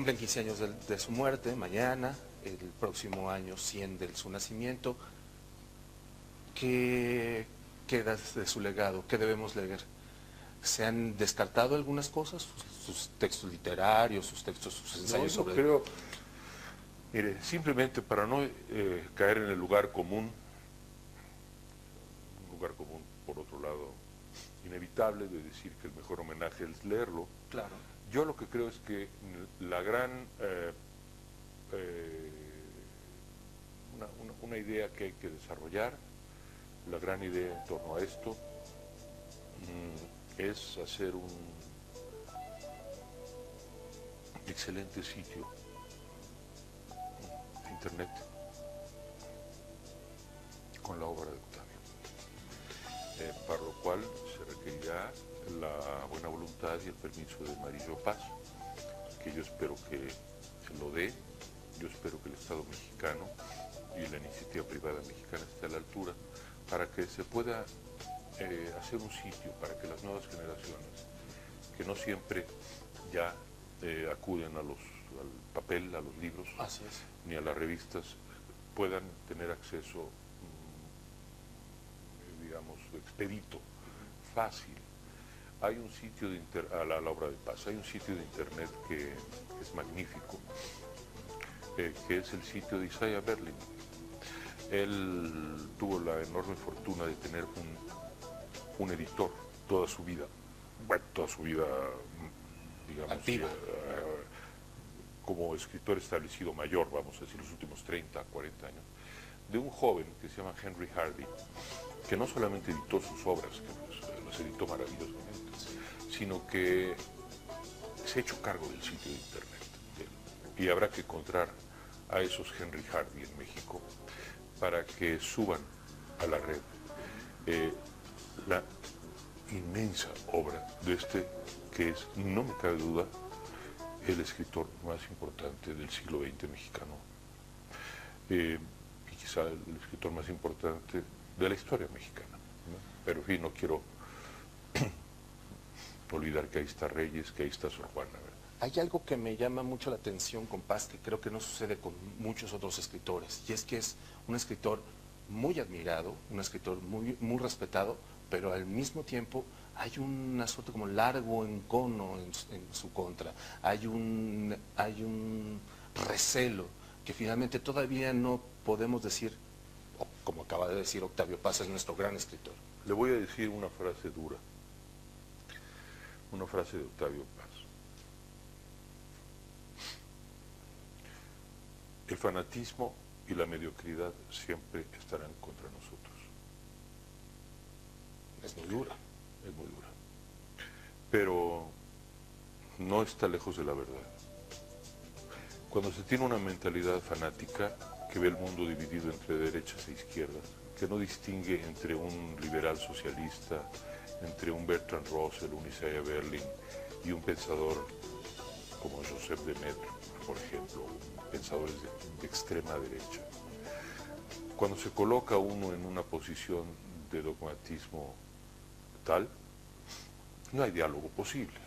cumplen 15 años de su muerte, mañana, el próximo año 100 de su nacimiento. ¿Qué queda de su legado? ¿Qué debemos leer? ¿Se han descartado algunas cosas? Sus textos literarios, sus textos, sus ensayos No, yo sobre... creo, mire, simplemente para no caer en el lugar común, un lugar común, por otro lado, inevitable de decir que el mejor homenaje es leerlo. Claro. Yo lo que creo es que la gran, una idea que hay que desarrollar, la gran idea en torno a esto, es hacer un excelente sitio de internet con la obra de Octavio, para lo cual se requerirá la buena voluntad y el permiso de Marillo Paz, que yo espero que lo dé. Yo espero que el Estado mexicano y la iniciativa privada mexicana esté a la altura para que se pueda hacer un sitio para que las nuevas generaciones, que no siempre ya acuden al papel, a los libros, Así es, ni a las revistas, puedan tener acceso, digamos, expedito, fácil. Hay un sitio a la obra de Paz, hay un sitio de internet que es magnífico, que es el sitio de Isaiah Berlin. Él tuvo la enorme fortuna de tener un editor toda su vida, digamos, activa. Como escritor establecido mayor, vamos a decir, los últimos 30, 40 años, de un joven que se llama Henry Hardy, que no solamente editó sus obras, que las editó maravillosamente, sino que se ha hecho cargo del sitio de internet. Y habrá que encontrar a esos Henry Hardy en México para que suban a la red la inmensa obra de este, que es, no me cabe duda, el escritor más importante del siglo XX mexicano, y quizá el escritor más importante de la historia mexicana, ¿no? Pero en fin, no quiero olvidar que ahí está Reyes, que ahí está Sor Juana, ¿verdad? Hay algo que me llama mucho la atención con Paz, que creo que no sucede con muchos otros escritores, y es que es un escritor muy admirado, un escritor muy respetado, pero al mismo tiempo hay una suerte como largo encono en su contra, hay un recelo que finalmente todavía no podemos decir, como acaba de decir Octavio Paz, es nuestro gran escritor. Le voy a decir una frase dura, una frase de Octavio Paz. El fanatismo y la mediocridad siempre estarán contra nosotros. Es muy dura. Es muy dura. Pero no está lejos de la verdad. Cuando se tiene una mentalidad fanática que ve el mundo dividido entre derechas e izquierdas, que no distingue entre un liberal socialista, entre un Bertrand Russell, un Isaiah Berlin y un pensador como Joseph de Maistre, por ejemplo, pensadores de extrema derecha. Cuando se coloca uno en una posición de dogmatismo tal, no hay diálogo posible.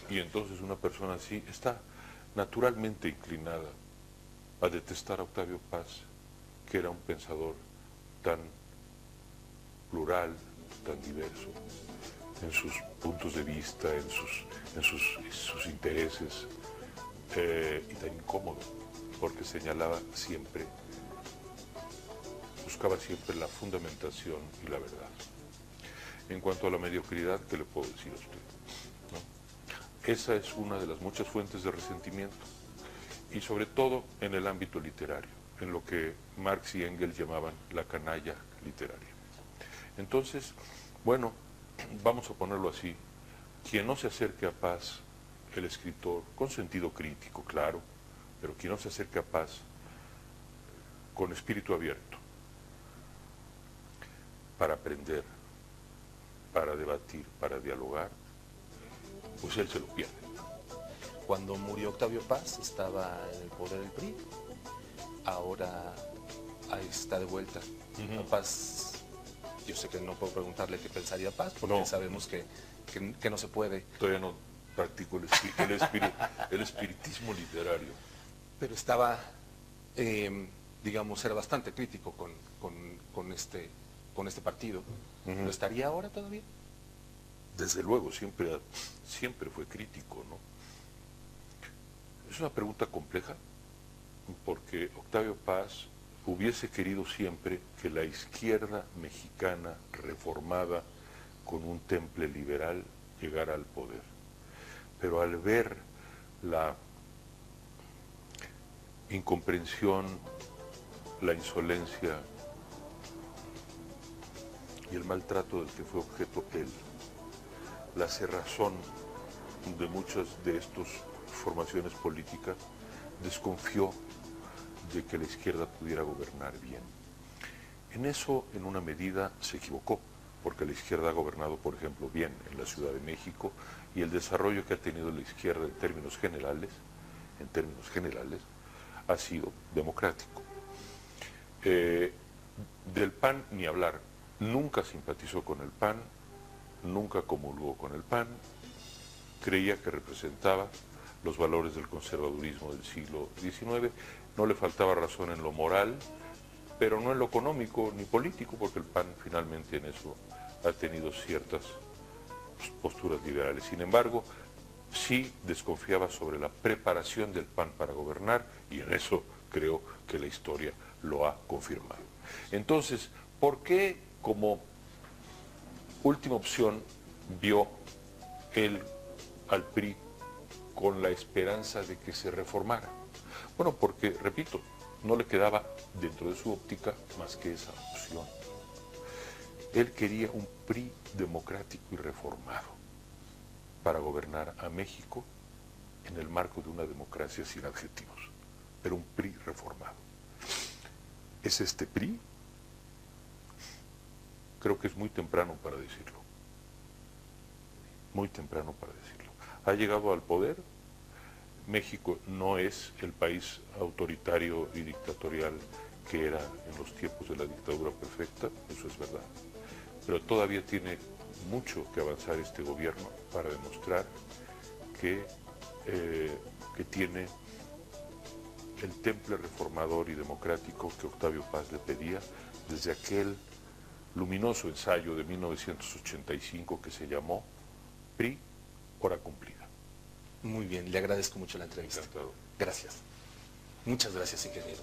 Y entonces una persona así está naturalmente inclinada a detestar a Octavio Paz, que era un pensador tan plural, tan diverso, en sus puntos de vista, en sus intereses, y tan incómodo, porque señalaba siempre, buscaba siempre la fundamentación y la verdad. En cuanto a la mediocridad, ¿qué le puedo decir a usted? ¿No? Esa es una de las muchas fuentes de resentimiento, y sobre todo en el ámbito literario, en lo que Marx y Engels llamaban la canalla literaria. Entonces, bueno, vamos a ponerlo así, quien no se acerque a Paz, el escritor, con sentido crítico, claro, pero quien no se acerque a Paz con espíritu abierto, para aprender, para debatir, para dialogar, pues él se lo pierde. Cuando murió Octavio Paz estaba en el poder del PRI, ahora ahí está de vuelta. Paz, yo sé que no puedo preguntarle qué pensaría Paz, porque no, sabemos que no se puede. Todavía no Practico el espiritismo literario. Pero estaba, digamos, era bastante crítico con este partido. ¿Lo estaría ahora todavía? Desde luego, siempre fue crítico, ¿no? Es una pregunta compleja, porque Octavio Paz hubiese querido siempre que la izquierda mexicana reformada con un temple liberal llegara al poder. Pero al ver la incomprensión, la insolencia y el maltrato del que fue objeto él, la cerrazón de muchas de estas formaciones políticas, desconfió de que la izquierda pudiera gobernar bien. En eso, en una medida, se equivocó, porque la izquierda ha gobernado, por ejemplo, bien en la Ciudad de México, y el desarrollo que ha tenido la izquierda en términos generales, ha sido democrático. Del PAN ni hablar, nunca simpatizó con el PAN, nunca comulgó con el PAN, creía que representaba los valores del conservadurismo del siglo XIX, no le faltaba razón en lo moral, pero no en lo económico ni político, porque el PAN finalmente en eso ha tenido ciertas posturas liberales. Sin embargo, sí desconfiaba sobre la preparación del PAN para gobernar, y en eso creo que la historia lo ha confirmado. Entonces, ¿por qué como última opción vio él al PRI con la esperanza de que se reformara? Bueno, porque, repito, no le quedaba dentro de su óptica más que esa opción. Él quería un PRI democrático y reformado para gobernar a México en el marco de una democracia sin adjetivos, pero un PRI reformado. ¿Es este PRI? Creo que es muy temprano para decirlo. Muy temprano para decirlo. Ha llegado al poder. México no es el país autoritario y dictatorial que era en los tiempos de la dictadura perfecta, eso es verdad. Pero todavía tiene mucho que avanzar este gobierno para demostrar que tiene el temple reformador y democrático que Octavio Paz le pedía desde aquel luminoso ensayo de 1985 que se llamó PRI, hora cumplida. Muy bien, le agradezco mucho la entrevista. Encantado. Gracias. Muchas gracias, ingeniero.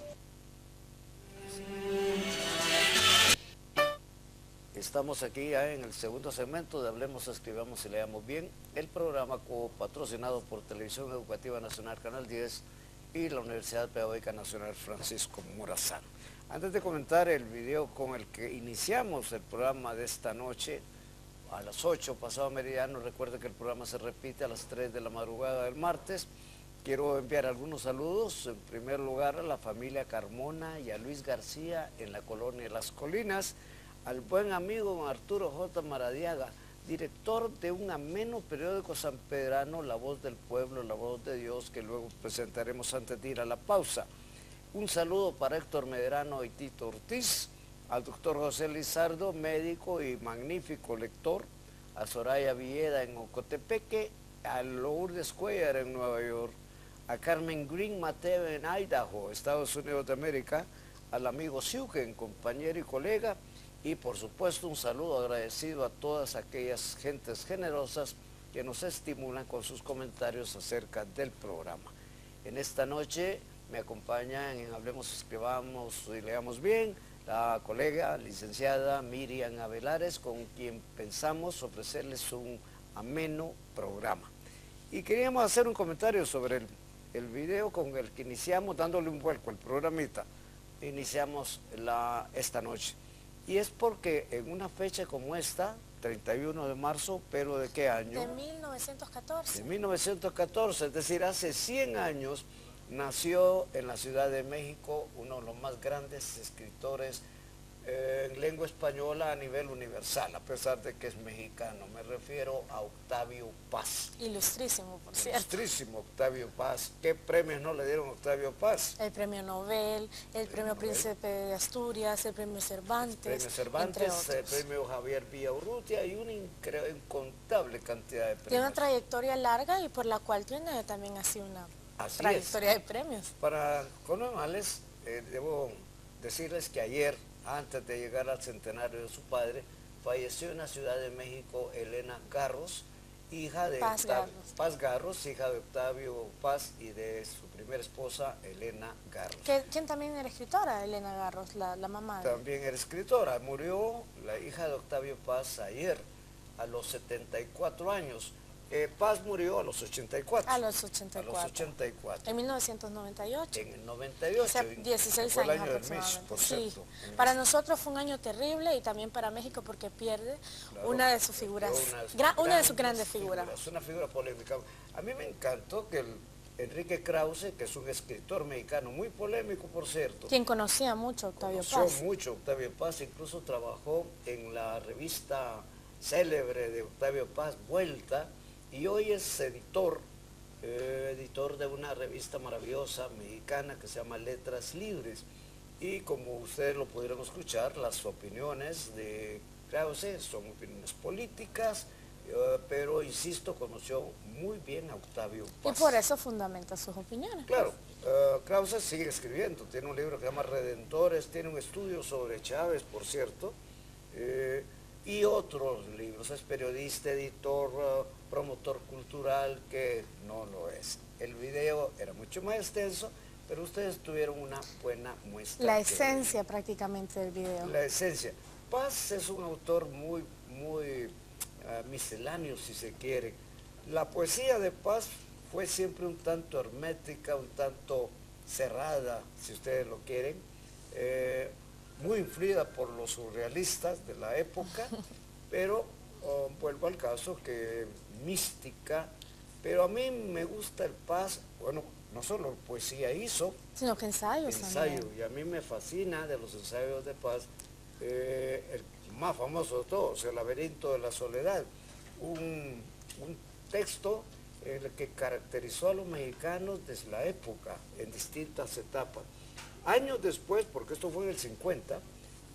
Estamos aquí ya en el segundo segmento de Hablemos, Escribamos y Leamos Bien, el programa patrocinado por Televisión Educativa Nacional Canal 10 y la Universidad Pedagógica Nacional Francisco Morazán. Antes de comentar el video con el que iniciamos el programa de esta noche, a las 8 pasado meridiano, recuerde que el programa se repite a las 3 de la madrugada del martes. Quiero enviar algunos saludos, en primer lugar a la familia Carmona y a Luis García en la colonia Las Colinas, al buen amigo don Arturo J. Maradiaga, director de un ameno periódico sanpedrano, La Voz del Pueblo, La Voz de Dios, que luego presentaremos antes de ir a la pausa. Un saludo para Héctor Medrano y Tito Ortiz, al doctor José Lizardo, médico y magnífico lector, a Soraya Villeda en Ocotepeque, a Lourdes Cuellar en Nueva York, a Carmen Green Mateo en Idaho, Estados Unidos de América, al amigo Siuken, compañero y colega, y por supuesto un saludo agradecido a todas aquellas gentes generosas que nos estimulan con sus comentarios acerca del programa. En esta noche me acompañan en Hablemos, Escribamos y Leamos Bien la colega licenciada Miriam Avelares, con quien pensamos ofrecerles un ameno programa. Y queríamos hacer un comentario sobre el video con el que iniciamos, dándole un vuelco al programita, iniciamos esta noche. Y es porque en una fecha como esta, 31 de marzo, pero ¿de qué año? De 1914. De 1914, es decir, hace 100 años, nació en la Ciudad de México uno de los más grandes escritores en lengua española a nivel universal, a pesar de que es mexicano. Me refiero a Octavio Paz. Ilustrísimo, por cierto. Ilustrísimo Octavio Paz. ¿Qué premios no le dieron a Octavio Paz? El premio Nobel, el premio Príncipe de Asturias, el premio Cervantes, entre otros. El premio Javier Villaurrutia y una incontable cantidad de Tiene una premios. trayectoria larga y por la cual tiene también así una trayectoria de premios. Para Conomales, debo decirles que ayer, antes de llegar al centenario de su padre, falleció en la Ciudad de México Elena Garros, hija de Paz Garros, hija de Octavio Paz y de su primera esposa, Elena Garros. ¿Quién también era escritora? Elena Garros, la mamá. También era escritora. Murió la hija de Octavio Paz ayer, a los 74 años. Paz murió a los 84. A los 84. A los 84. En 1998. En el 98. O sea, 16 fue el años año del aproximadamente. Miss, por Sí. cierto. Para nosotros fue un año terrible y también para México porque pierde una de sus figuras, una de sus grandes figuras. Es una figura polémica. A mí me encantó que Enrique Krause, que es un escritor mexicano muy polémico, por cierto. Quien conocía mucho a Octavio Paz. Conoció mucho a Octavio Paz, incluso trabajó en la revista célebre de Octavio Paz, Vuelta, y hoy es editor de una revista maravillosa mexicana que se llama Letras Libres. Y como ustedes lo pudieron escuchar, las opiniones de Krause son opiniones políticas, pero insisto, conoció muy bien a Octavio Paz. Y por eso fundamenta sus opiniones. Claro, Krause sigue escribiendo, tiene un libro que se llama Redentores, tiene un estudio sobre Chávez, por cierto, y otros libros. Es periodista, editor, promotor cultural, que no lo es. El video era mucho más extenso, pero ustedes tuvieron una buena muestra. La esencia prácticamente del video. La esencia. Paz es un autor muy misceláneo, si se quiere. La poesía de Paz fue siempre un tanto hermética, un tanto cerrada, si ustedes lo quieren, muy influida por los surrealistas de la época, pero vuelvo al caso que mística, pero a mí me gusta el Paz, bueno, no solo poesía hizo, sino que ensayos también. Y a mí me fascina de los ensayos de Paz, el más famoso de todos, El laberinto de la soledad, un texto en el que caracterizó a los mexicanos desde la época, en distintas etapas. Años después, porque esto fue en el 50,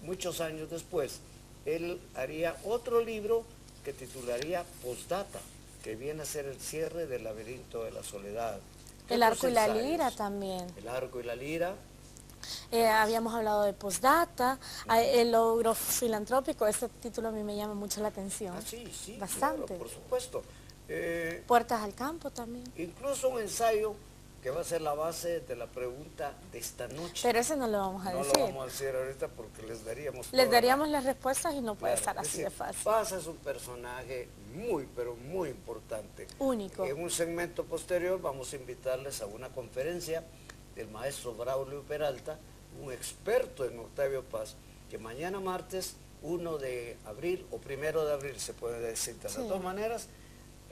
muchos años después, él haría otro libro que titularía Postdata, que viene a ser el cierre del laberinto de la soledad. El arco y la lira también. El arco y la lira. Habíamos hablado de Postdata, el logro filantrópico, ese título a mí me llama mucho la atención. Sí, bastante. Claro, por supuesto. Puertas al campo también. Incluso un ensayo que va a ser la base de la pregunta de esta noche. Pero ese no lo vamos a decir. No lo vamos a decir ahorita porque les daríamos... las respuestas y no puede estar así de fácil. Paz es un personaje muy, pero muy importante. Único. En un segmento posterior vamos a invitarles a una conferencia del maestro Braulio Peralta, un experto en Octavio Paz, que mañana martes 1 de abril o 1 de abril se puede decir de todas maneras,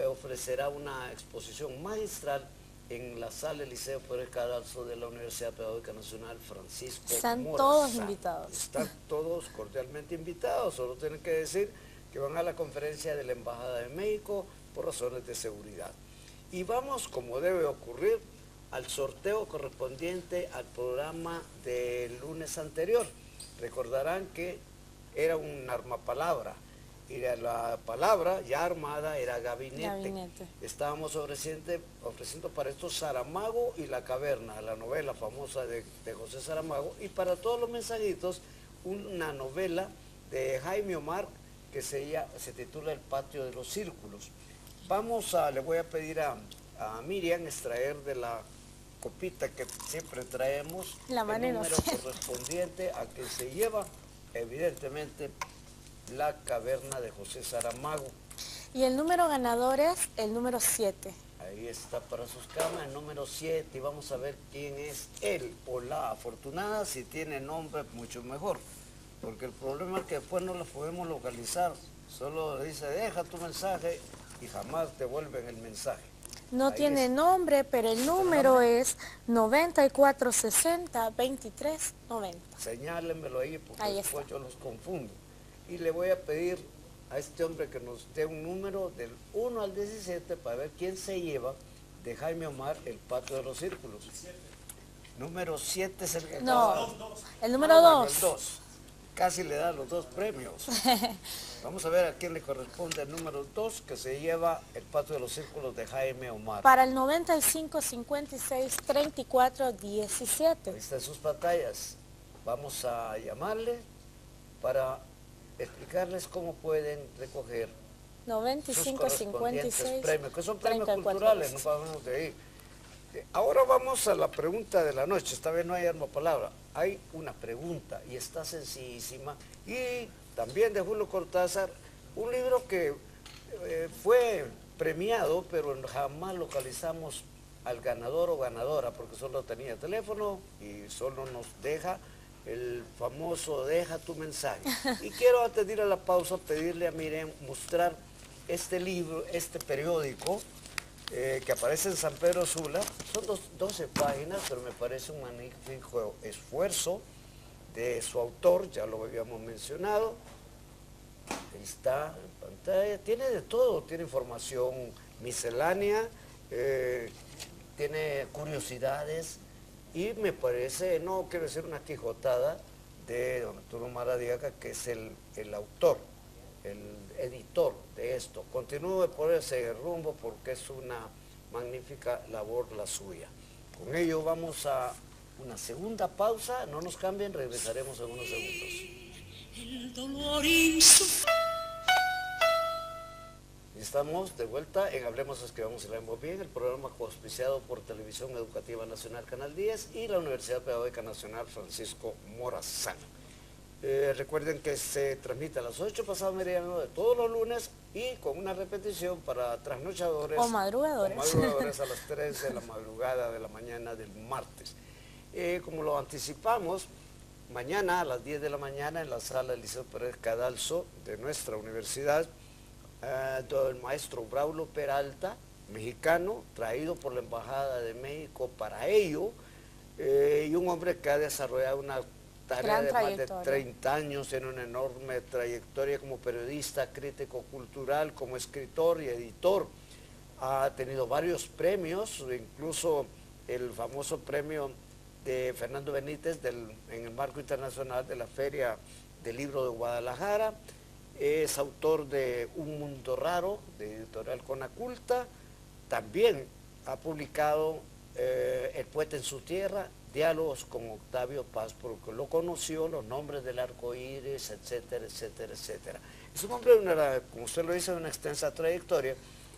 ofrecerá una exposición magistral en la sala Eliseo Pérez Cadalso de la Universidad Pedagógica Nacional Francisco Están Morazán. todos invitados. Están todos cordialmente invitados, solo tienen que decir que van a la conferencia de la Embajada de México por razones de seguridad. Y vamos, como debe ocurrir, al sorteo correspondiente al programa del lunes anterior. Recordarán que era un armapalabra, y la palabra ya armada era gabinete. Estábamos ofreciendo para esto Saramago y la caverna, la novela famosa de José Saramago, y para todos los mensajitos una novela de Jaime Omar que se titula El patio de los círculos. Le voy a pedir a Miriam extraer de la copita que siempre traemos el número correspondiente a que se lleva evidentemente La caverna de José Saramago. Y el número ganador es el número 7. Ahí está para sus cámaras, el número 7, y vamos a ver quién es él o la afortunada. Si tiene nombre, mucho mejor, porque el problema es que después no lo podemos localizar. Solo dice, deja tu mensaje y jamás devuelven el mensaje. No Ahí tiene está. nombre, pero el número es 9460-2390. Señálenmelo ahí porque Ahí después está. yo los confundo. Y le voy a pedir a este hombre que nos dé un número del 1 al 17 para ver quién se lleva de Jaime Omar el Patio de los Círculos. Número 7 es el que acaba. No, el número Bueno, 2. el 2. Casi le da los 2 premios. Vamos a ver a quién le corresponde el número 2 que se lleva el Patio de los Círculos de Jaime Omar. Para el 9556-3417. Ahí están sus pantallas. Vamos a llamarle para explicarles cómo pueden recoger sus correspondientes 9556 premios, que son premios 34. culturales, no pasamos de ahí. Ahora vamos a la pregunta de la noche. Esta vez no hay arma palabra, hay una pregunta y está sencillísima. Y también de Julio Cortázar, un libro que fue premiado, pero jamás localizamos al ganador o ganadora, porque solo tenía teléfono y solo nos deja el famoso deja tu mensaje. Y quiero, antes de ir a la pausa, pedirle a Miriam mostrar este libro, este periódico, que aparece en San Pedro Sula. Son 12 páginas, pero me parece un magnífico esfuerzo de su autor, ya lo habíamos mencionado. Ahí está en pantalla, tiene de todo, tiene información miscelánea, tiene curiosidades y me parece, no quiero decir una quijotada, de don Arturo Maradiaga, que es el autor, el editor de esto. Continúe por ese rumbo porque es una magnífica labor la suya. Con ello vamos a una segunda pausa, no nos cambien, regresaremos en unos segundos. El dolor insufrible. Estamos de vuelta en Hablemos, Escribamos y Leemos Bien, el programa auspiciado por Televisión Educativa Nacional Canal 10 y la Universidad Pedagógica Nacional Francisco Morazán. Recuerden que se transmite a las 8 pasado meridiano de todos los lunes y con una repetición para trasnochadores O madrugadores. a las 3 de la madrugada de la mañana del martes. Como lo anticipamos, mañana a las 10 de la mañana en la sala Liceo Pérez Cadalso de nuestra universidad, el maestro Braulio Peralta, mexicano, traído por la Embajada de México para ello, y un hombre que ha desarrollado una tarea Gran de más de trayectoria. 30 años, tiene una enorme trayectoria como periodista, crítico cultural, como escritor y editor. Ha tenido varios premios, incluso el famoso premio de Fernando Benítez en el marco internacional de la Feria del Libro de Guadalajara. Es autor de Un Mundo Raro, de Editorial Conaculta. También ha publicado El Poeta en su Tierra, Diálogos con Octavio Paz, porque lo conoció, los nombres del arco iris, etcétera, etcétera, etcétera. Es un hombre, como usted lo dice, de una extensa trayectoria,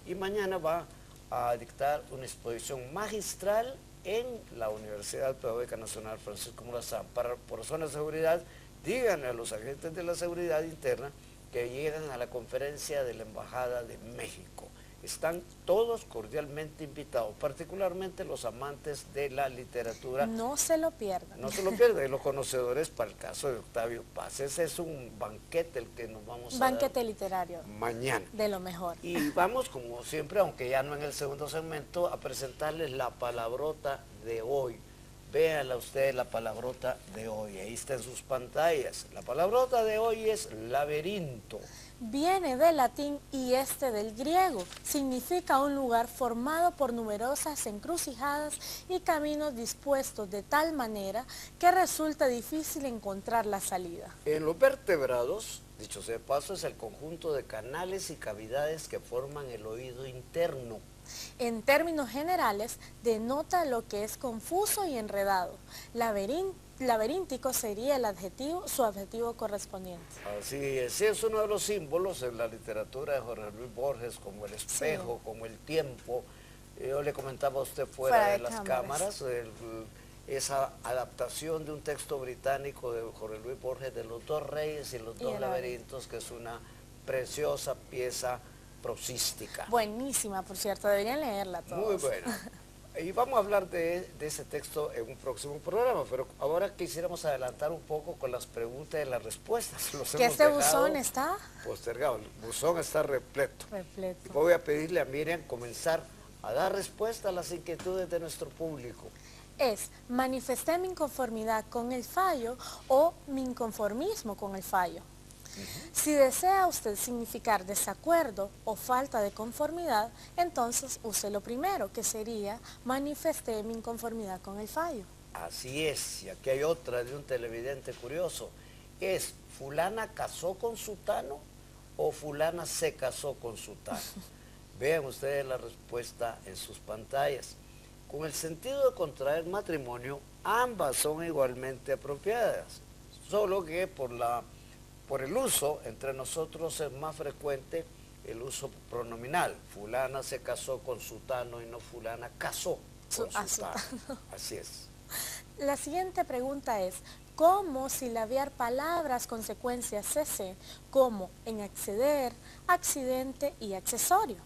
y mañana va a dictar una exposición magistral en la Universidad Pedagógica Nacional Francisco Morazán. Por razones de seguridad, díganle a los agentes de la seguridad interna que llegan a la conferencia de la Embajada de México. Están todos cordialmente invitados, particularmente los amantes de la literatura. No se lo pierdan. No se lo pierdan, y los conocedores para el caso de Octavio Paz. Ese es un banquete el que nos vamos a Banquete dar literario, mañana. de lo mejor. Y vamos, como siempre, aunque ya no en el segundo segmento, a presentarles la palabrota de hoy. Véanla ustedes, la palabrota de hoy, ahí está en sus pantallas. La palabrota de hoy es laberinto. Viene del latín y del griego. Significa un lugar formado por numerosas encrucijadas y caminos dispuestos de tal manera que resulta difícil encontrar la salida. En los vertebrados, dicho sea de paso, es el conjunto de canales y cavidades que forman el oído interno. En términos generales, denota lo que es confuso y enredado. Laberíntico sería su adjetivo correspondiente. Así es uno de los símbolos en la literatura de Jorge Luis Borges, como el espejo, como el tiempo. Yo le comentaba a usted fuera de las cámaras, esa adaptación de un texto británico de Jorge Luis Borges de Los Dos Reyes y Los Dos Laberintos, que es una preciosa pieza prosística. Buenísima, por cierto, deberían leerla todos. Muy buena. Y vamos a hablar de ese texto en un próximo programa, pero ahora quisiéramos adelantar un poco con las preguntas y las respuestas. ¿Que este buzón está? Postergado, el buzón está repleto. Repleto. Y voy a pedirle a Miriam comenzar a dar respuesta a las inquietudes de nuestro público. Es manifesté mi inconformidad con el fallo o mi inconformismo con el fallo. Si desea usted significar desacuerdo o falta de conformidad, entonces use lo primero, que sería manifesté mi inconformidad con el fallo. Así es, y aquí hay otra de un televidente curioso. ¿Es fulana casó con sutano o fulana se casó con sutano? Vean ustedes la respuesta en sus pantallas. Con el sentido de contraer matrimonio, ambas son igualmente apropiadas, solo que por el uso entre nosotros es más frecuente el uso pronominal. Fulana se casó con sutano y no fulana casó con sutano. Así es. La siguiente pregunta es, ¿cómo silabiar palabras con secuencias CC como en acceder, accidente y accesorio?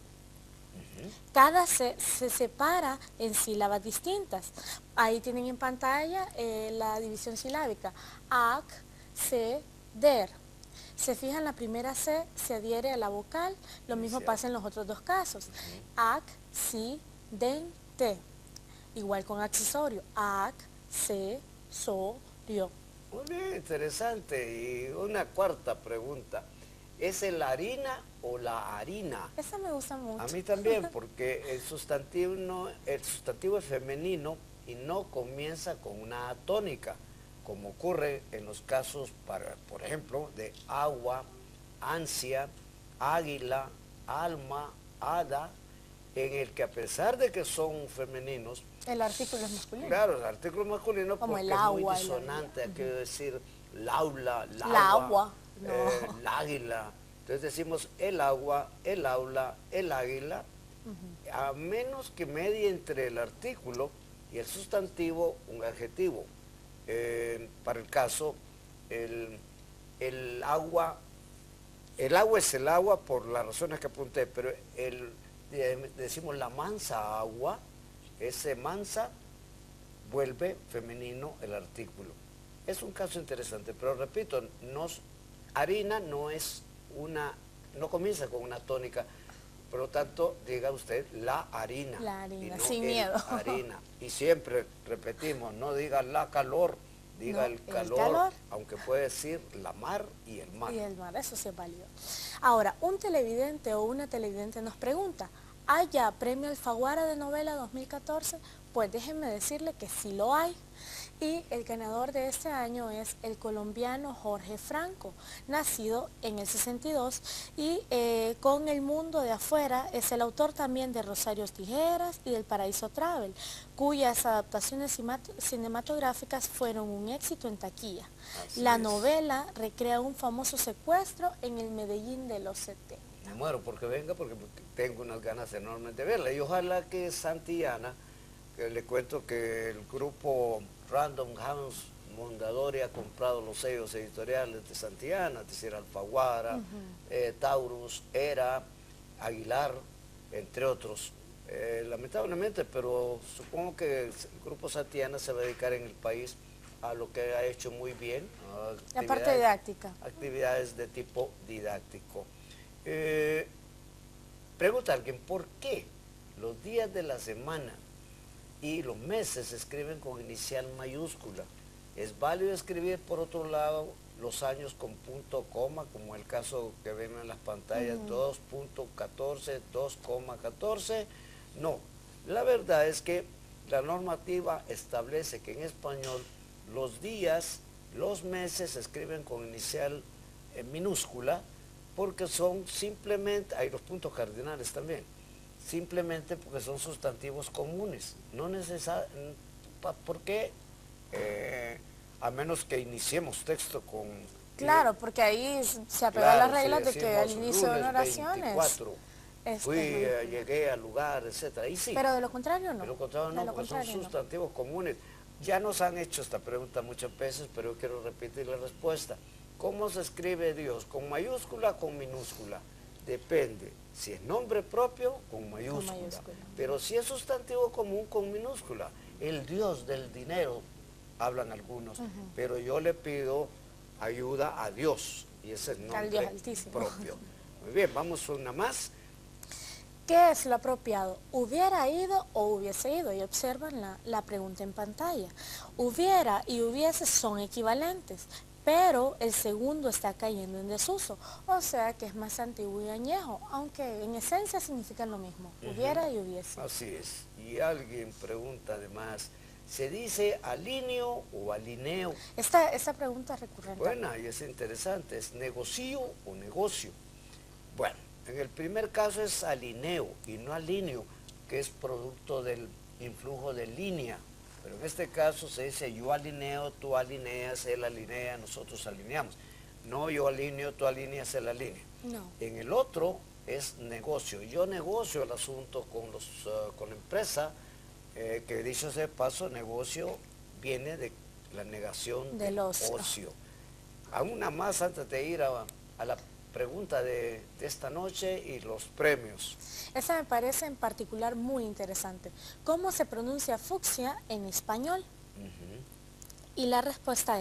Cada C se separa en sílabas distintas. Ahí tienen en pantalla la división silábica. Ac, C, der. Se fijan, la primera C se adhiere a la vocal, lo mismo pasa en los otros dos casos. Ac, si, den, te. Igual con accesorio. Ac, se, so, rio. Muy bien, interesante. Y una cuarta pregunta. ¿Es el harina o la harina? Esa me gusta mucho. A mí también, porque el sustantivo es femenino y no comienza con una tónica, como ocurre en los casos, por ejemplo, de agua, ansia, águila, alma, hada, en el que a pesar de que son femeninos, el artículo es masculino. Claro, el artículo es masculino como porque el agua, es muy disonante, hay que decir laula, la agua. No. El águila. Entonces decimos el agua, el aula, el águila, a menos que medie entre el artículo y el sustantivo un adjetivo. Para el caso, el agua es el agua por las razones que apunté, pero decimos la mansa agua, ese mansa vuelve femenino el artículo. Es un caso interesante, pero repito, harina no comienza con una tónica, por lo tanto, diga usted la harina. La harina, no sin miedo. Harina. Y siempre repetimos, no diga la calor, diga el calor, aunque puede decir la mar y el mar. Y el mar, eso sí es válido. Ahora, un televidente o una televidente nos pregunta, ¿hay ya premio Alfaguara de novela 2014? Pues déjenme decirle que sí lo hay. Y el ganador de este año es el colombiano Jorge Franco, nacido en el 62 y con El mundo de afuera es el autor también de Rosarios Tijeras y del Paraíso Travel, cuyas adaptaciones cinematográficas fueron un éxito en taquilla. La novela recrea un famoso secuestro en el Medellín de los 70. Me muero porque venga, porque tengo unas ganas enormes de verla. Y ojalá que Santillana, que le cuento que el grupo Random House Mondadori ha comprado los sellos editoriales de Santillana, es decir, Alfaguara, Taurus, Era, Aguilar, entre otros. Lamentablemente, pero supongo que el grupo Santillana se va a dedicar en el país a lo que ha hecho muy bien. La parte didáctica. Actividades de tipo didáctico. Pregunta a alguien, ¿por qué los días de la semana y los meses se escriben con inicial mayúscula? Es válido escribir, por otro lado, los años con punto coma, como el caso que ven en las pantallas, 2.14, 2,14. No, la verdad es que la normativa establece que en español los días, los meses se escriben con inicial minúscula, porque son simplemente, hay los puntos cardinales también, simplemente porque son sustantivos comunes, no necesariamente, porque a menos que iniciemos texto con... Claro, porque ahí se apega a las reglas de que al inicio de una oración 24, llegué al lugar, etcétera. Y sí, pero de lo contrario no. De lo contrario no, porque son sustantivos comunes. Ya nos han hecho esta pregunta muchas veces, pero yo quiero repetir la respuesta. ¿Cómo se escribe Dios? ¿Con mayúscula o con minúscula? Depende. Si es nombre propio, con mayúscula. Pero si es sustantivo común, con minúscula. El Dios del dinero, hablan algunos, pero yo le pido ayuda a Dios, y ese es nombre propio. Muy bien, vamos a una más. ¿Qué es lo apropiado? ¿Hubiera ido o hubiese ido? Y observan la pregunta en pantalla. Hubiera y hubiese son equivalentes, pero el segundo está cayendo en desuso, o sea que es más antiguo y añejo, aunque en esencia significan lo mismo, hubiera y hubiese. Así es. Y alguien pregunta además, ¿se dice alineo o alineo? Esta pregunta es recurrente. Buena, y es interesante, ¿es negocio o negocio? Bueno, en el primer caso es alineo y no alineo, que es producto del influjo de línea. Pero en este caso se dice yo alineo, tú alineas, él alinea, nosotros alineamos. No yo alineo, tú alineas, él alinea. No. En el otro es negocio. Yo negocio el asunto con la empresa, que dicho sea de paso, negocio viene de la negación del ocio. Aún una más antes de ir a la pregunta de esta noche y los premios. Esa me parece en particular muy interesante. ¿Cómo se pronuncia fucsia en español? Y la respuesta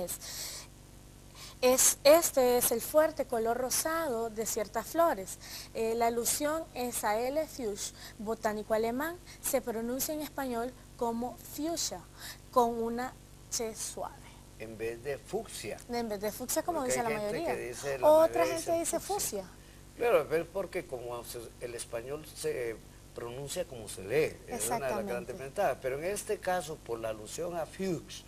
este es el fuerte color rosado de ciertas flores. La alusión es a L. Fuchs, botánico alemán, se pronuncia en español como fuchsia, con una Ch suave. En vez de fucsia. En vez de fucsia, como Porque dice la hay gente mayoría. que dice, la Otra mayoría gente dice fucsia. Claro, es porque como el español se pronuncia como se lee, es una de las grandes ventajas. Pero en este caso, por la alusión a Fuchs,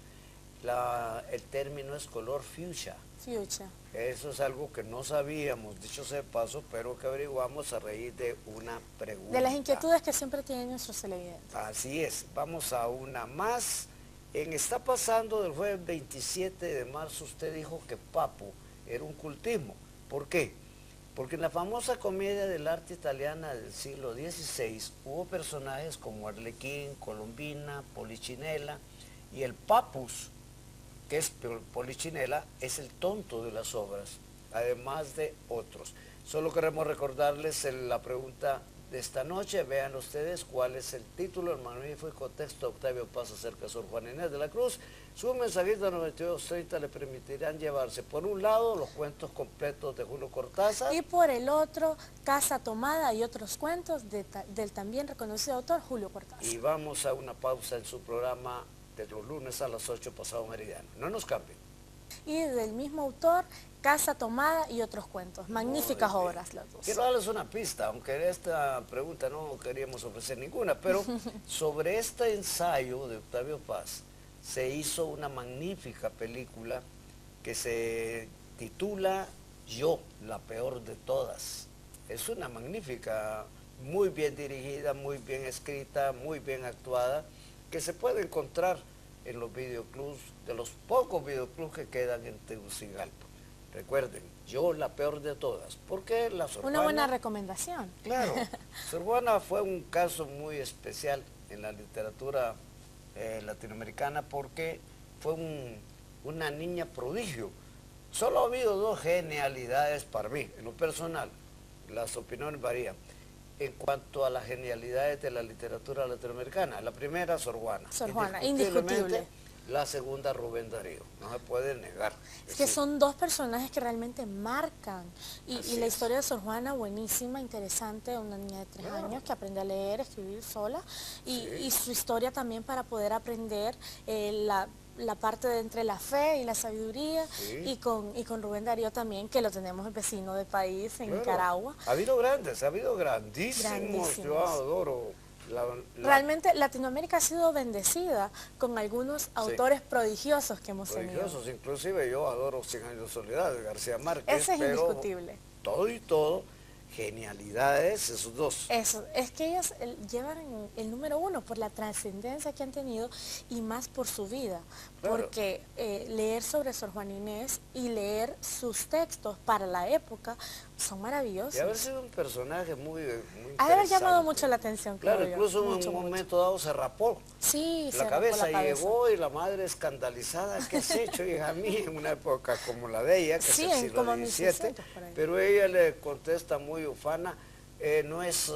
el término es color fuchsia. Fuchsia. Eso es algo que no sabíamos, dicho sea de paso, pero que averiguamos a raíz de una pregunta. De las inquietudes que siempre tienen nuestros televidentes. Así es, vamos a una más. En Está Pasando del jueves 27 de marzo usted dijo que Papo era un cultismo. ¿Por qué? Porque en la famosa comedia del arte italiana del siglo XVI hubo personajes como Arlequín, Colombina, Polichinela y el Papus, que es Polichinela, es el tonto de las obras, además de otros. Solo queremos recordarles la pregunta de esta noche. Vean ustedes cuál es el título, el magnífico texto de Octavio Paz acerca de Sor Juana Inés de la Cruz. Su mensajito a 9230 le permitirán llevarse, por un lado, los cuentos completos de Julio Cortázar. Y por el otro, Casa Tomada y otros cuentos del también reconocido autor Julio Cortázar. Y vamos a una pausa en su programa de los lunes a las 8 pasado meridiano. No nos cambien. Y del mismo autor, Casa Tomada y otros cuentos. Magníficas obras las dos. Quiero darles una pista, aunque en esta pregunta no queríamos ofrecer ninguna, pero sobre este ensayo de Octavio Paz se hizo una magnífica película que se titula Yo, la peor de todas. Es una magnífica, muy bien dirigida, muy bien escrita, muy bien actuada, que se puede encontrar en los videoclubs, de los pocos videoclubs que quedan en Tegucigalpa. Recuerden, Yo, la peor de todas. Porque la Sor Juana, una buena recomendación. Claro, Sor Juana fue un caso muy especial en la literatura latinoamericana porque fue una niña prodigio. Solo ha habido dos genialidades para mí, en lo personal, las opiniones varían. En cuanto a las genialidades de la literatura latinoamericana, la primera, Sor Juana. Sor Juana, indiscutible. La segunda, Rubén Darío, no se puede negar. Es que son dos personajes que realmente marcan. Y la historia de Sor Juana, buenísima, interesante, una niña de 3 años que aprende a leer, escribir sola, y su historia también para poder aprender la parte de entre la fe y la sabiduría, y con Rubén Darío también, que lo tenemos vecino de país, en Nicaragua. Ha habido grandes, ha habido grandísimos. Yo adoro. Realmente Latinoamérica ha sido bendecida con algunos autores prodigiosos que hemos tenido. Prodigiosos, inclusive yo adoro 100 años de soledad de García Márquez. Ese es indiscutible. Todo y todo, genialidades esos dos. Eso, es que ellos llevan el número 1 por la trascendencia que han tenido y más por su vida. Claro. Porque leer sobre Sor Juana Inés y leer sus textos para la época son maravillosos. Y haber sido un personaje muy haber llamado mucho la atención. Claro, incluso en un momento dado se rapó la cabeza y llegó y la madre escandalizada, ¿qué has hecho, hija mía? En una época como la de ella, que es el siglo XVII, pero ella le contesta muy ufana, no es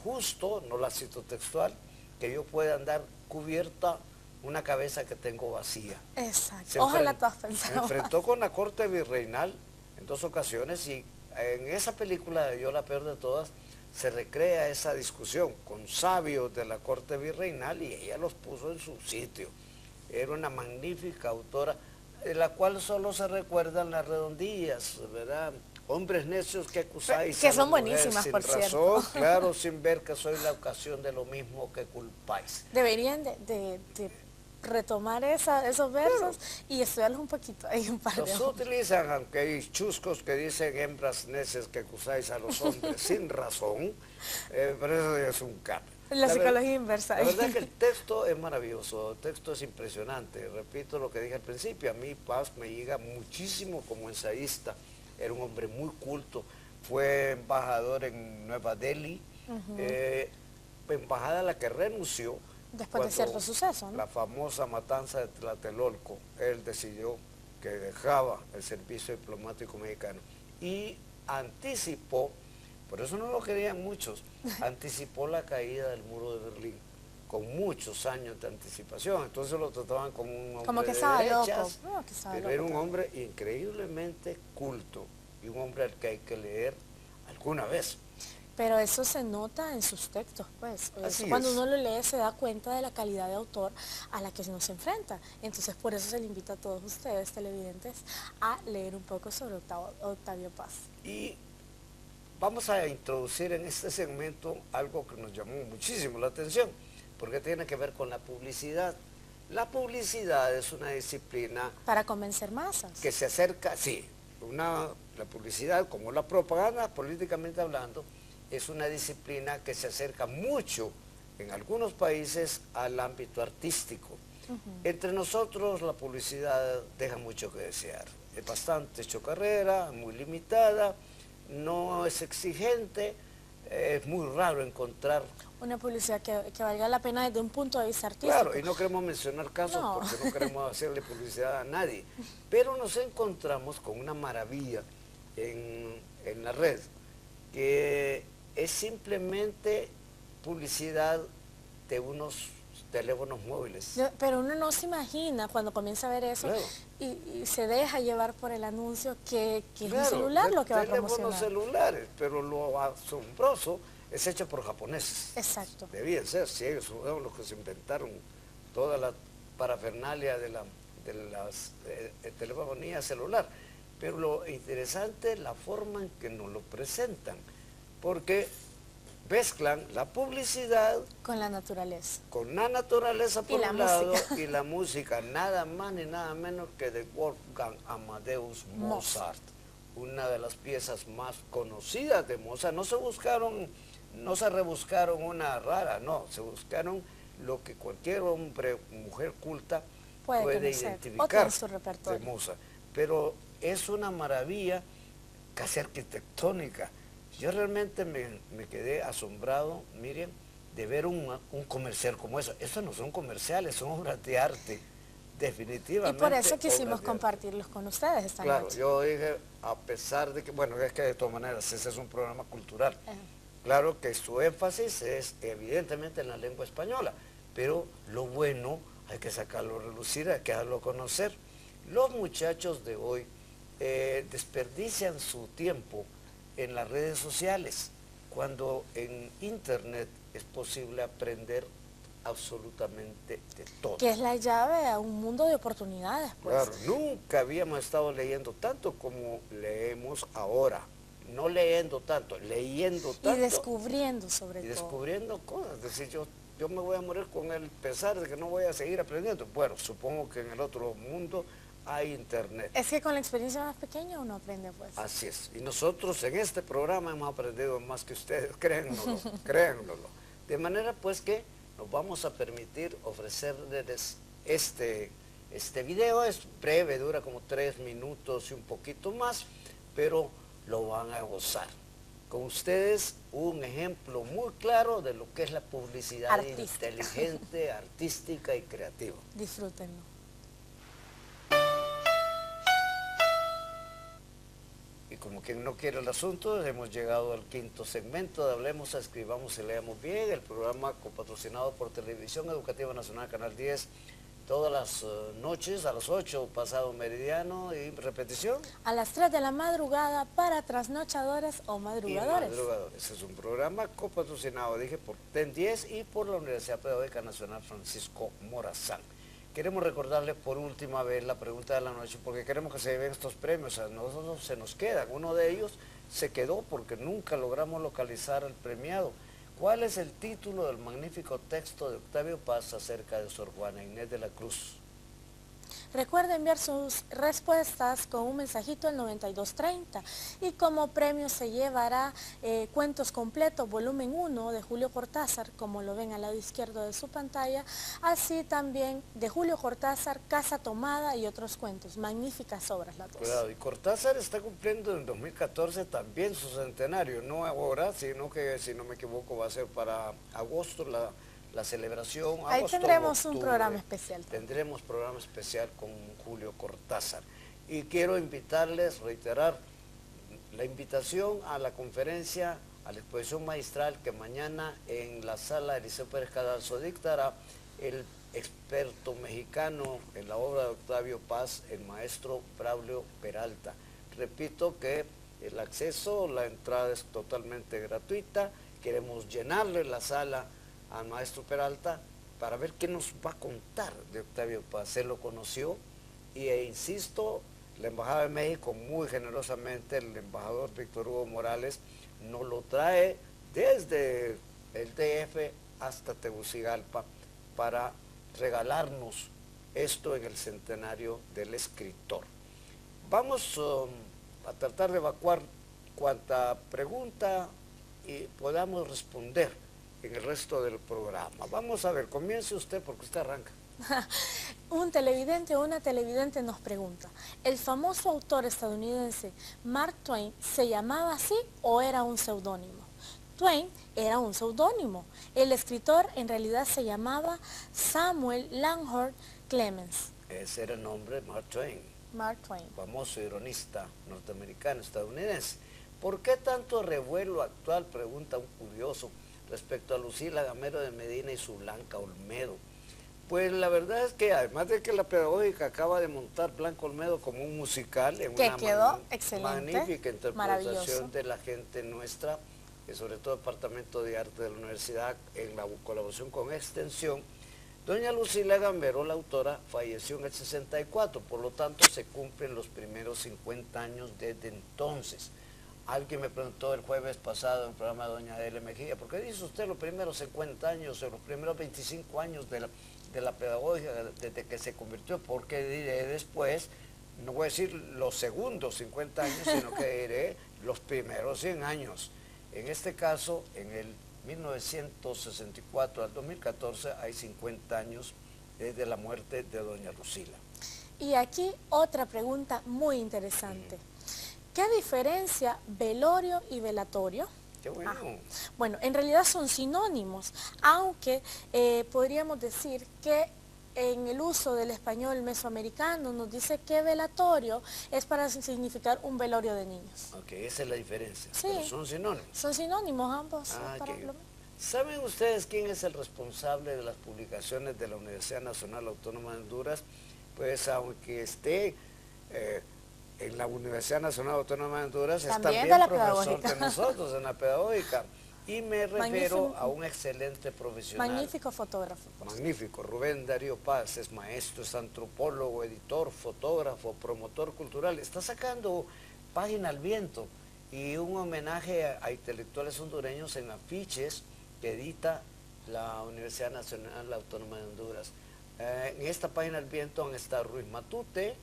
justo, no la cito textual, que yo pueda andar cubierta una cabeza que tengo vacía. Exacto, ojalá tú has pensado. Se enfrentó con la corte virreinal en 2 ocasiones y en esa película de Yo, la peor de todas, se recrea esa discusión con sabios de la corte virreinal y ella los puso en su sitio. Era una magnífica autora, de la cual solo se recuerdan las redondillas, ¿verdad? Hombres necios que acusáis que a la son mujer buenísimas, sin por razón, cierto. claro, sin ver que soy la ocasión de lo mismo que culpáis. Deberían de retomar esos versos y estudiarlos un poquito. Hay un par de Los hojas. utilizan, aunque hay chuscos que dicen hembras necias que acusáis a los hombres sin razón, pero eso ya es un cambio. La ver- psicología inversa. La verdad es que el texto es maravilloso, el texto es impresionante. Repito lo que dije al principio, a mí Paz me llega muchísimo como ensayista. Era un hombre muy culto, fue embajador en Nueva Delhi, embajada a la que renunció Después de cuando cierto suceso, ¿no? la famosa matanza de Tlatelolco. Él decidió que dejaba el servicio diplomático mexicano y anticipó, por eso no lo querían muchos, anticipó la caída del muro de Berlín con muchos años de anticipación. Entonces lo trataban como un hombre Como que de estaba derechas, loco. No, que estaba pero loco era un también. hombre increíblemente culto y un hombre al que hay que leer alguna vez. Pero eso se nota en sus textos, pues. Así Cuando es. uno lo lee se da cuenta de la calidad de autor a la que nos enfrenta. Entonces por eso se le invita a todos ustedes, televidentes, a leer un poco sobre Octavio Paz. Y vamos a introducir en este segmento algo que nos llamó muchísimo la atención, porque tiene que ver con la publicidad. La publicidad es una disciplina Para convencer masas. que se acerca, sí, la publicidad, como la propaganda, políticamente hablando, es una disciplina que se acerca mucho en algunos países al ámbito artístico. Entre nosotros la publicidad deja mucho que desear. Es bastante chocarrera, muy limitada, no es exigente, es muy raro encontrar. Una publicidad que valga la pena desde un punto de vista artístico. Claro, y no queremos mencionar casos No. porque no queremos hacerle publicidad a nadie, pero nos encontramos con una maravilla en la red, que es simplemente publicidad de unos teléfonos móviles. Pero uno no se imagina cuando comienza a ver eso Claro. y se deja llevar por el anuncio que es un Claro, celular lo que va a teléfonos promocionar. celulares, pero lo asombroso es hecho por japoneses. Exacto. Debían ser, si ellos fueron los que se inventaron toda la parafernalia de la telefonía celular. Pero lo interesante es la forma en que nos lo presentan, porque mezclan la publicidad Con la naturaleza. con la naturaleza por Y la un lado música. y la música, nada más ni nada menos que de Wolfgang Amadeus Mozart, una de las piezas más conocidas de Mozart. No se rebuscaron una rara, no, se buscaron lo que cualquier hombre o mujer culta Puede puede conocer, o identificar tiene su de repertorio. Mozart. Pero es una maravilla casi arquitectónica. Yo realmente me quedé asombrado, Miriam, de ver un comercial como eso. Estos no son comerciales, son obras de arte, Y definitivamente. por eso obras quisimos de arte. compartirlos con ustedes esta Claro, noche. yo dije, a pesar de que, bueno, es que de todas maneras ese es un programa cultural. Ajá. Claro que su énfasis es evidentemente en la lengua española, pero lo bueno hay que sacarlo a relucir, hay que darlo a conocer. Los muchachos de hoy desperdician su tiempo en las redes sociales, cuando en internet es posible aprender absolutamente de todo. Que es la llave a un mundo de oportunidades, pues. Claro, nunca habíamos estado leyendo tanto como leemos ahora. No leyendo tanto, leyendo tanto. Y descubriendo sobre y todo. descubriendo cosas. Es decir, yo me voy a morir con el pesar de que no voy a seguir aprendiendo. Bueno, supongo que en el otro mundo hay internet. Es que con la experiencia más pequeña uno aprende, pues. Así es. Y nosotros en este programa hemos aprendido más que ustedes, créanlo, créanlo. De manera pues que nos vamos a permitir ofrecerles este video. Es breve, dura como 3 minutos y un poquito más, pero lo van a gozar. Con ustedes un ejemplo muy claro de lo que es la publicidad Artística. inteligente, artística y creativa. Disfrútenlo. Y como quien no quiere el asunto, hemos llegado al quinto segmento de Hablemos, Escribamos y Leamos Bien, el programa copatrocinado por Televisión Educativa Nacional, Canal 10, todas las noches a las 8 pasado meridiano y repetición. A las 3 de la madrugada para trasnochadores o madrugadores. Y madrugadores. Es un programa copatrocinado, dije, por TEN 10 y por la Universidad Pedagógica Nacional Francisco Morazán. Queremos recordarles por última vez la pregunta de la noche, porque queremos que se lleven estos premios. A nosotros se nos quedan. Uno de ellos se quedó porque nunca logramos localizar al premiado. ¿Cuál es el título del magnífico texto de Octavio Paz acerca de Sor Juana Inés de la Cruz? Recuerda enviar sus respuestas con un mensajito al 9230 y como premio se llevará Cuentos Completos, volumen 1 de Julio Cortázar, como lo ven al lado izquierdo de su pantalla, así también de Julio Cortázar, Casa Tomada y otros cuentos. Magníficas obras las dos. Cuidado, y Cortázar está cumpliendo en 2014 también su centenario, no ahora, sino que si no me equivoco va a ser para agosto la celebración. Ahí agosto, tendremos octubre. un programa especial. Tendremos programa especial con Julio Cortázar. Y quiero invitarles, reiterar, la invitación a la conferencia, a la exposición magistral que mañana en la sala Eliseo Pérez Cadalso dictará el experto mexicano en la obra de Octavio Paz, el maestro Braulio Peralta. Repito que el acceso, la entrada es totalmente gratuita. Queremos llenarle la sala al maestro Peralta para ver qué nos va a contar de Octavio Paz. Él lo conoció e insisto, la Embajada de México muy generosamente, el embajador Víctor Hugo Morales nos lo trae desde el DF hasta Tegucigalpa para regalarnos esto en el centenario del escritor. Vamos a tratar de evacuar cuanta pregunta y podamos responder en el resto del programa. Vamos a ver, comience usted porque usted arranca. Un televidente o una televidente nos pregunta, ¿el famoso autor estadounidense Mark Twain se llamaba así o era un seudónimo? Twain era un seudónimo. El escritor en realidad se llamaba Samuel Langhorne Clemens. Ese era el nombre de Mark Twain. Mark Twain. Famoso ironista norteamericano, estadounidense. ¿Por qué tanto revuelo actual? Pregunta un curioso respecto a Lucila Gamero de Medina y su Blanca Olmedo. Pues la verdad es que además de que la pedagógica acaba de montar Blanca Olmedo como un musical en que una quedó excelente, magnífica interpretación maravilloso de la gente nuestra, y sobre todo el Departamento de Arte de la Universidad en la colaboración con Extensión. Doña Lucila Gamero, la autora, falleció en el 64, por lo tanto se cumplen los primeros 50 años desde entonces. Alguien me preguntó el jueves pasado en el programa de doña Adele Mejía, ¿por qué dice usted los primeros 50 años o los primeros 25 años de la pedagogía desde que se convirtió? Porque diré después, no voy a decir los segundos 50 años, sino que diré los primeros 100 años. En este caso, en el 1964 al 2014 hay 50 años desde la muerte de doña Lucila. Y aquí otra pregunta muy interesante. ¿Qué diferencia velorio y velatorio? Qué bueno. Bueno, en realidad son sinónimos, aunque podríamos decir que en el uso del español mesoamericano nos dice que velatorio es para significar un velorio de niños. Ok, esa es la diferencia. Sí. Pero son sinónimos. Son sinónimos ambos. ¿Saben ustedes quién es el responsable de las publicaciones de la Universidad Nacional Autónoma de Honduras? Pues aunque esté en la Universidad Nacional Autónoma de Honduras, es también profesor de nosotros en la pedagógica. Y me refiero a un excelente profesional. Magnífico fotógrafo. Magnífico. Rubén Darío Paz es maestro, es antropólogo, editor, fotógrafo, promotor cultural. Está sacando Página al Viento y un homenaje a intelectuales hondureños en afiches que edita la Universidad Nacional Autónoma de Honduras. En esta Página al Viento han estado Ruiz Matute,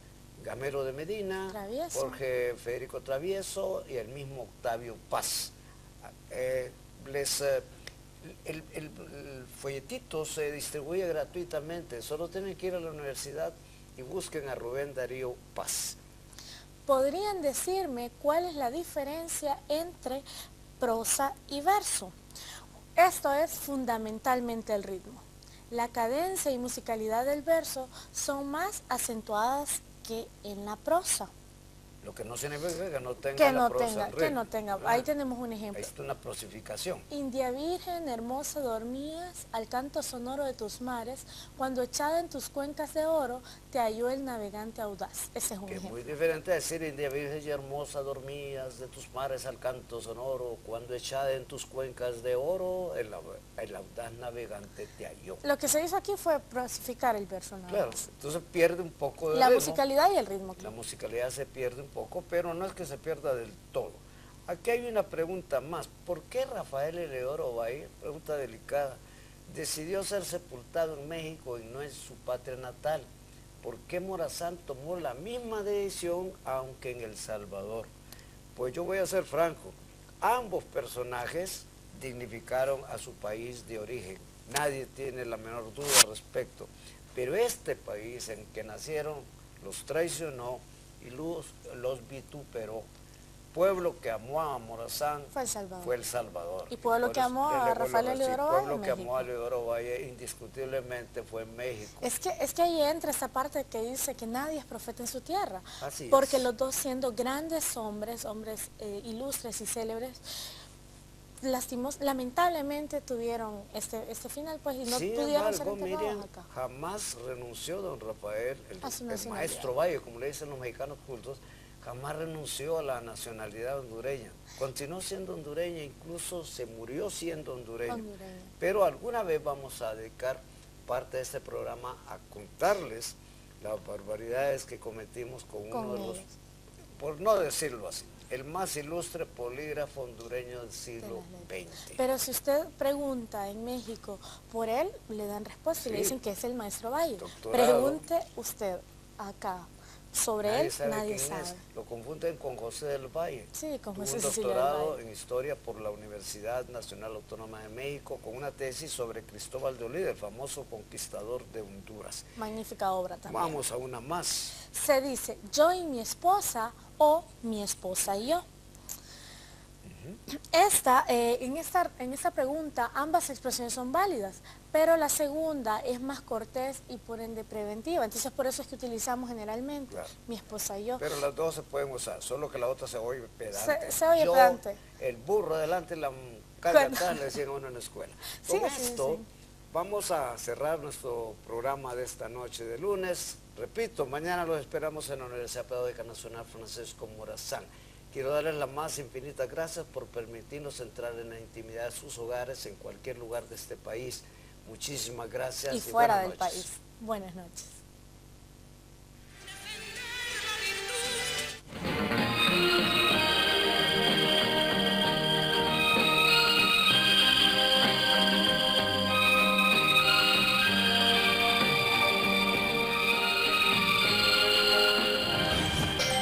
Gamero de Medina, Travieso, Jorge Federico Travieso y el mismo Octavio Paz. El folletito se distribuye gratuitamente, solo tienen que ir a la universidad y busquen a Rubén Darío Paz. ¿Podrían decirme cuál es la diferencia entre prosa y verso? Esto es fundamentalmente el ritmo. La cadencia y musicalidad del verso son más acentuadas que en la prosa. Lo que no significa que no tenga Que la no prosa tenga, en que ritmo. no tenga. Claro. Ahí tenemos un Ahí ejemplo. está una prosificación. India Virgen, hermosa dormías, al canto sonoro de tus mares, cuando echada en tus cuencas de oro, te halló el navegante audaz. Ese es un Que es ejemplo. muy diferente a decir, India Virgen y hermosa dormías de tus mares al canto sonoro, cuando echada en tus cuencas de oro, el audaz navegante te halló. Lo que se hizo aquí fue prosificar el verso nada Claro, más. entonces pierde un poco de La ritmo. musicalidad y el ritmo. La musicalidad se pierde un poco, pero no es que se pierda del todo. Aquí hay una pregunta más. ¿Por qué Rafael Eleodoro Valle, pregunta delicada, decidió ser sepultado en México y no en su patria natal? ¿Por qué Morazán tomó la misma decisión aunque en El Salvador? Pues yo voy a ser franco, ambos personajes dignificaron a su país de origen. Nadie tiene la menor duda al respecto. Pero este país en que nacieron los traicionó y los vituperó. Pueblo que amó a Morazán Fue El Salvador. fue El Salvador. Y pueblo que amó a Rafael Eleodoro Valle, pueblo que México. amó a Eleodoro Valle indiscutiblemente fue México. Es que ahí entra esa parte que dice que nadie es profeta en su tierra. Así es. Porque los dos siendo grandes hombres ilustres y célebres, lamentablemente tuvieron este final, pues, y no Sin pudieron ser embargo, enterrados Miriam, acá. jamás renunció don Rafael, A su el nacionalidad. maestro Valle, como le dicen los mexicanos cultos, jamás renunció a la nacionalidad hondureña. Continuó siendo hondureña, incluso se murió siendo hondureño. Hondureño. Pero alguna vez vamos a dedicar parte de este programa a contarles las barbaridades que cometimos con uno de los, ellos. por no decirlo así, el más ilustre polígrafo hondureño del siglo XX. Pero si usted pregunta en México por él, le dan respuesta y le Sí. dicen que es el maestro Valle. Doctorado. Pregunte usted acá sobre Nadie él, sabe nadie quién sabe. es. Lo confunden con José del Valle. Sí, con Tuvo José un Cecilio del doctorado Valle. en Historia por la Universidad Nacional Autónoma de México con una tesis sobre Cristóbal de Olida, el famoso conquistador de Honduras. Magnífica obra también. Vamos a una más. Se dice yo y mi esposa o mi esposa y yo. En esta pregunta ambas expresiones son válidas, pero la segunda es más cortés y por ende preventiva. Entonces por eso es que utilizamos generalmente Claro. mi esposa y yo. Pero las dos se pueden usar, solo que la otra se oye pedante. Se oye Yo, pedante. el burro adelante, la carga Cuando- atrás, le decían a uno en la escuela. Sí, Con así, esto sí. vamos a cerrar nuestro programa de esta noche de lunes. Repito, mañana los esperamos en la Universidad Pedagógica Nacional Francisco Morazán. Quiero darles las más infinitas gracias por permitirnos entrar en la intimidad de sus hogares en cualquier lugar de este país. Muchísimas gracias Y fuera buenas del noches. país. Buenas noches.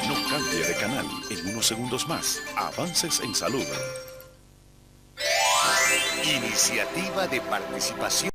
No cambie de canal. En unos segundos más, avances en salud. Iniciativa de participación.